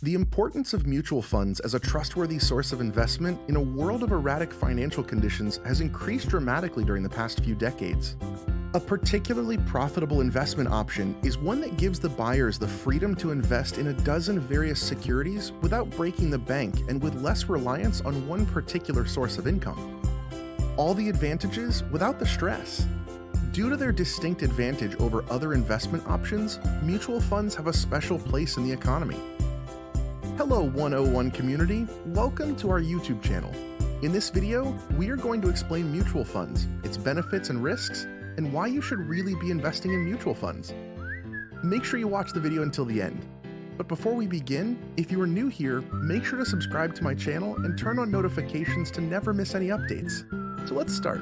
The importance of mutual funds as a trustworthy source of investment in a world of erratic financial conditions has increased dramatically during the past few decades. A particularly profitable investment option is one that gives the buyers the freedom to invest in a dozen various securities without breaking the bank and with less reliance on one particular source of income. All the advantages without the stress. Due to their distinct advantage over other investment options, mutual funds have a special place in the economy. Hello 101 community, welcome to our YouTube channel. In this video, we are going to explain mutual funds, its benefits and risks, and why you should really be investing in mutual funds. Make sure you watch the video until the end. But before we begin, if you are new here, make sure to subscribe to my channel and turn on notifications to never miss any updates. So let's start.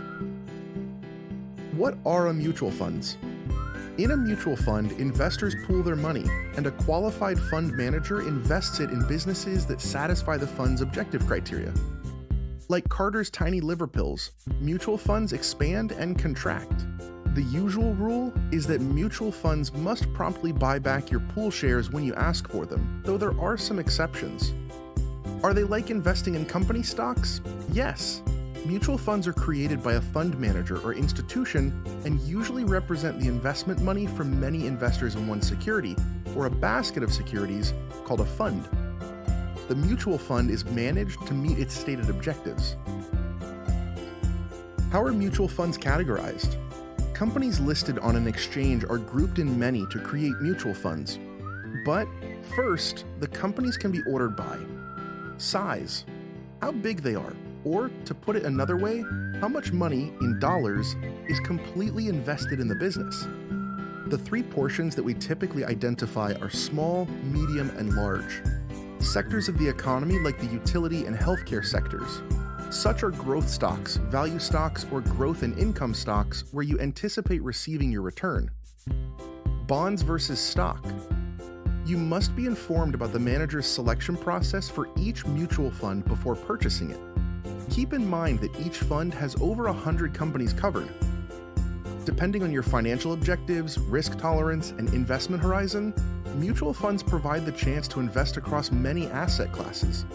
What are mutual funds? In a mutual fund, investors pool their money, and a qualified fund manager invests it in businesses that satisfy the fund's objective criteria. Like Carter's tiny liver pills, mutual funds expand and contract. The usual rule is that mutual funds must promptly buy back your pool shares when you ask for them, though there are some exceptions. Are they like investing in company stocks? Yes. Mutual funds are created by a fund manager or institution and usually represent the investment money from many investors in one security, or a basket of securities called a fund. The mutual fund is managed to meet its stated objectives. How are mutual funds categorized? Companies listed on an exchange are grouped in many to create mutual funds. But first, the companies can be ordered by size, how big they are, or to put it another way, how much money, in dollars, is completely invested in the business. The three portions that we typically identify are small, medium, and large. Sectors of the economy like the utility and healthcare sectors. Such are growth stocks, value stocks, or growth and income stocks where you anticipate receiving your return. Bonds versus stock. You must be informed about the manager's selection process for each mutual fund before purchasing it. Keep in mind that each fund has over 100 companies covered. Depending on your financial objectives, risk tolerance, and investment horizon, mutual funds provide the chance to invest across many asset classes.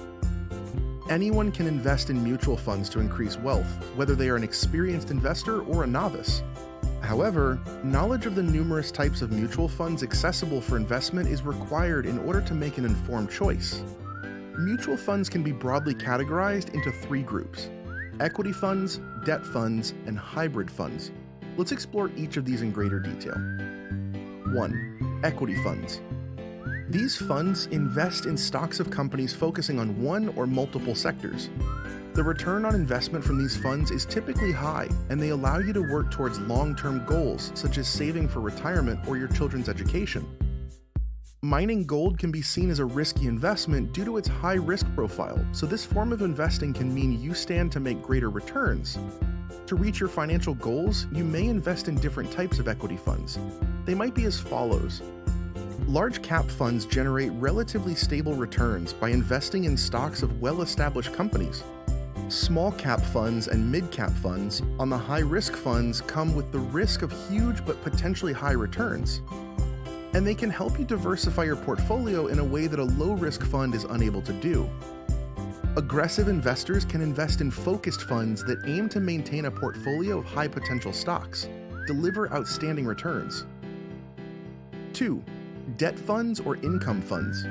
Anyone can invest in mutual funds to increase wealth, whether they are an experienced investor or a novice. However, knowledge of the numerous types of mutual funds accessible for investment is required in order to make an informed choice. Mutual funds can be broadly categorized into three groups: equity funds, debt funds, and hybrid funds. Let's explore each of these in greater detail. 1. Equity funds. These funds invest in stocks of companies focusing on one or multiple sectors. The return on investment from these funds is typically high, and they allow you to work towards long-term goals such as saving for retirement or your children's education. Mining gold can be seen as a risky investment due to its high risk profile, so this form of investing can mean you stand to make greater returns. To reach your financial goals, you may invest in different types of equity funds. They might be as follows. Large cap funds generate relatively stable returns by investing in stocks of well-established companies. Small cap funds and mid cap funds on the high risk funds come with the risk of huge but potentially high returns. And they can help you diversify your portfolio in a way that a low-risk fund is unable to do. Aggressive investors can invest in focused funds that aim to maintain a portfolio of high-potential stocks, deliver outstanding returns. 2. Debt funds or income funds.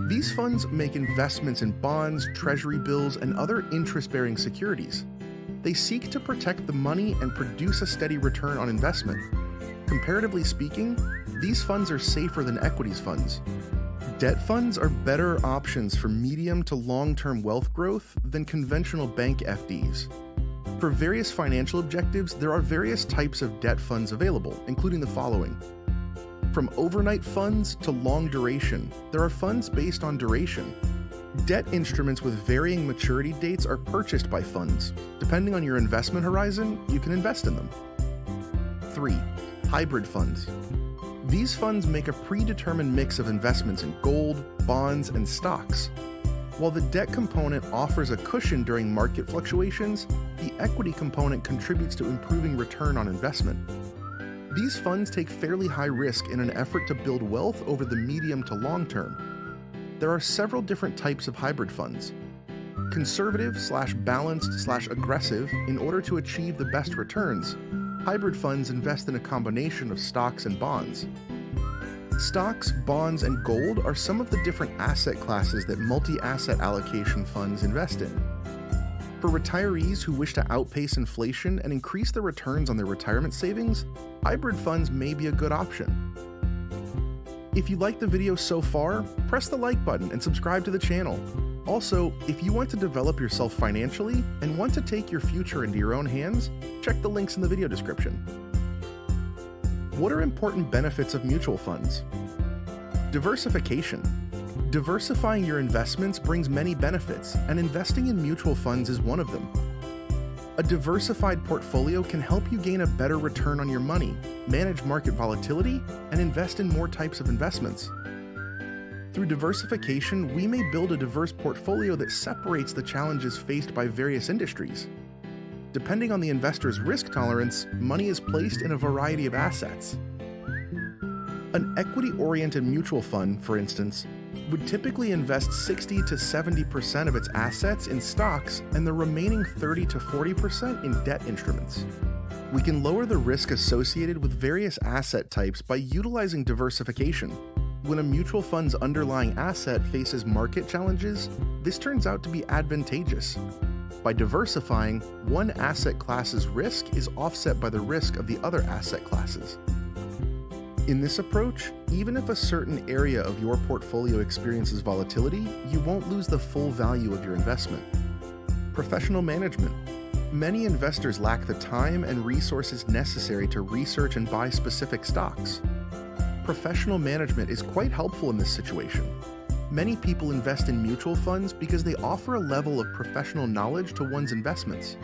These funds make investments in bonds, treasury bills, and other interest-bearing securities. They seek to protect the money and produce a steady return on investment. Comparatively speaking, these funds are safer than equities funds. Debt funds are better options for medium to long-term wealth growth than conventional bank FDs. For various financial objectives, there are various types of debt funds available, including the following. From overnight funds to long duration, there are funds based on duration. Debt instruments with varying maturity dates are purchased by funds. Depending on your investment horizon, you can invest in them. 3. Hybrid funds. These funds make a predetermined mix of investments in gold, bonds, and stocks. While the debt component offers a cushion during market fluctuations, the equity component contributes to improving return on investment. These funds take fairly high risk in an effort to build wealth over the medium to long term. there are several different types of hybrid funds. Conservative/balanced/aggressive in order to achieve the best returns, hybrid funds invest in a combination of stocks and bonds. Stocks, bonds, and gold are some of the different asset classes that multi-asset allocation funds invest in. For retirees who wish to outpace inflation and increase their returns on their retirement savings, hybrid funds may be a good option. If you liked the video so far, press the like button and subscribe to the channel. Also, if you want to develop yourself financially and want to take your future into your own hands, check the links in the video description. What are important benefits of mutual funds? Diversification. Diversifying your investments brings many benefits, and investing in mutual funds is one of them. A diversified portfolio can help you gain a better return on your money, manage market volatility, and invest in more types of investments. Through diversification, we may build a diverse portfolio that separates the challenges faced by various industries. Depending on the investor's risk tolerance, money is placed in a variety of assets. An equity-oriented mutual fund, for instance, would typically invest 60 to 70% of its assets in stocks and the remaining 30 to 40% in debt instruments. We can lower the risk associated with various asset types by utilizing diversification. When a mutual fund's underlying asset faces market challenges, this turns out to be advantageous. By diversifying, one asset class's risk is offset by the risk of the other asset classes. In this approach, even if a certain area of your portfolio experiences volatility, you won't lose the full value of your investment. Professional management. Many investors lack the time and resources necessary to research and buy specific stocks. Professional management is quite helpful in this situation. Many people invest in mutual funds because they offer a level of professional knowledge to one's investments.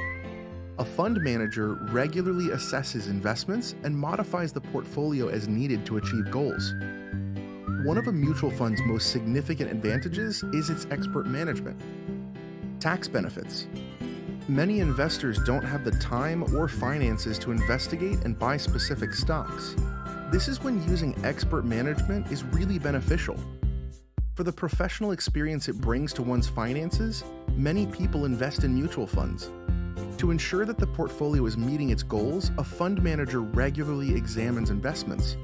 A fund manager regularly assesses investments and modifies the portfolio as needed to achieve goals. One of a mutual fund's most significant advantages is its expert management. Tax benefits. Many investors don't have the time or finances to investigate and buy specific stocks. This is when using expert management is really beneficial. For the professional experience it brings to one's finances, many people invest in mutual funds. To ensure that the portfolio is meeting its goals, a fund manager regularly examines investments.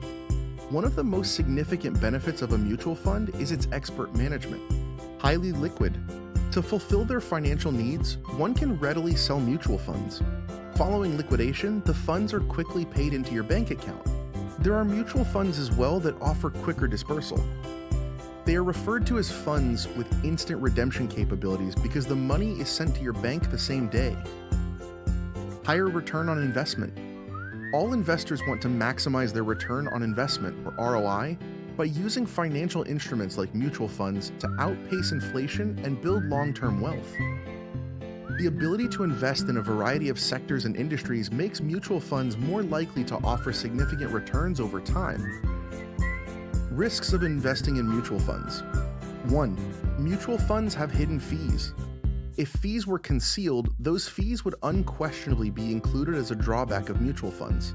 One of the most significant benefits of a mutual fund is its expert management. Highly liquid. To fulfill their financial needs, one can readily sell mutual funds. Following liquidation, the funds are quickly paid into your bank account. There are mutual funds as well that offer quicker dispersal. They are referred to as funds with instant redemption capabilities because the money is sent to your bank the same day. Higher return on investment. All investors want to maximize their return on investment, or ROI, by using financial instruments like mutual funds to outpace inflation and build long-term wealth. The ability to invest in a variety of sectors and industries makes mutual funds more likely to offer significant returns over time. Risks of investing in mutual funds. 1. Mutual funds have hidden fees. If fees were concealed, those fees would unquestionably be included as a drawback of mutual funds.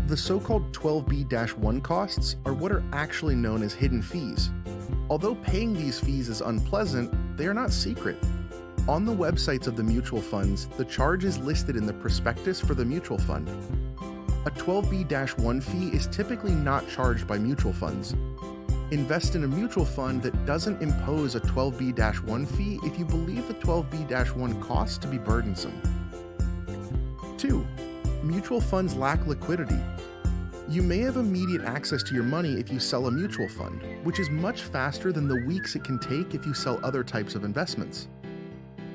The so-called 12B-1 costs are what are actually known as hidden fees. Although paying these fees is unpleasant, they are not secret. On the websites of the mutual funds, the charge is listed in the prospectus for the mutual fund. A 12B-1 fee is typically not charged by mutual funds. Invest in a mutual fund that doesn't impose a 12B-1 fee if you believe the 12B-1 costs to be burdensome. 2. Mutual funds lack liquidity. You may have immediate access to your money if you sell a mutual fund, which is much faster than the weeks it can take if you sell other types of investments.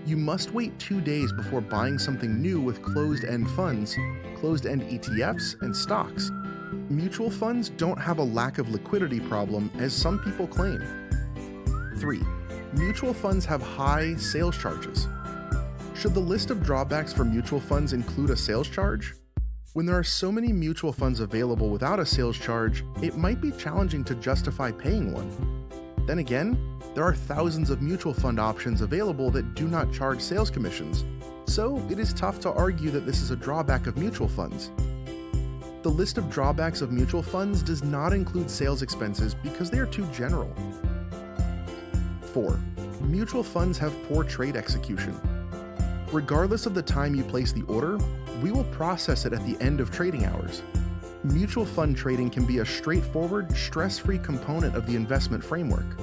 You must wait 2 days before buying something new with closed-end funds, closed-end ETFs, and stocks. Mutual funds don't have a lack of liquidity problem, as some people claim. 3. Mutual funds have high sales charges. Should the list of drawbacks for mutual funds include a sales charge? When there are so many mutual funds available without a sales charge, it might be challenging to justify paying one. Then again, there are thousands of mutual fund options available that do not charge sales commissions, so it is tough to argue that this is a drawback of mutual funds. The list of drawbacks of mutual funds does not include sales expenses because they are too general. 4. Mutual funds have poor trade execution. Regardless of the time you place the order, we will process it at the end of trading hours. Mutual fund trading can be a straightforward, stress-free component of the investment framework.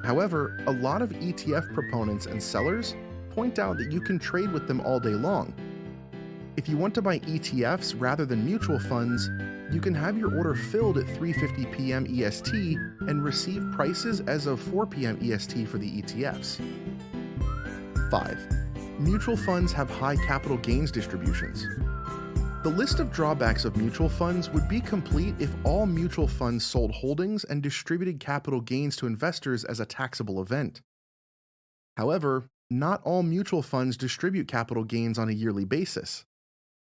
However, a lot of ETF proponents and sellers point out that you can trade with them all day long. If you want to buy ETFs rather than mutual funds, you can have your order filled at 3:50 p.m. EST and receive prices as of 4 p.m. EST for the ETFs. 5. Mutual funds have high capital gains distributions. The list of drawbacks of mutual funds would be complete if all mutual funds sold holdings and distributed capital gains to investors as a taxable event. However, not all mutual funds distribute capital gains on a yearly basis.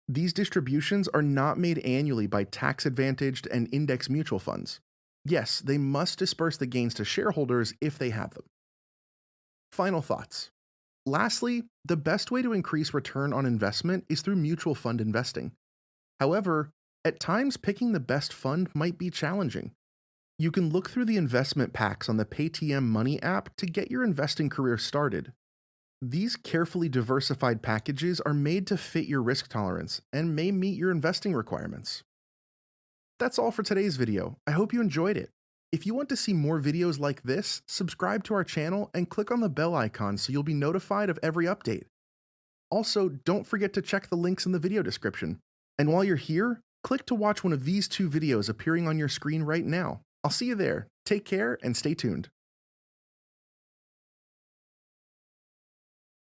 These distributions are not made annually by tax-advantaged and index mutual funds. Yes, they must disperse the gains to shareholders if they have them. Final thoughts. Lastly, the best way to increase return on investment is through mutual fund investing. However, at times picking the best fund might be challenging. You can look through the investment packs on the Paytm Money app to get your investing career started. These carefully diversified packages are made to fit your risk tolerance and may meet your investing requirements. That's all for today's video. I hope you enjoyed it. If you want to see more videos like this, subscribe to our channel and click on the bell icon so you'll be notified of every update. Also, don't forget to check the links in the video description. And while you're here, click to watch one of these 2 videos appearing on your screen right now. I'll see you there. Take care and stay tuned.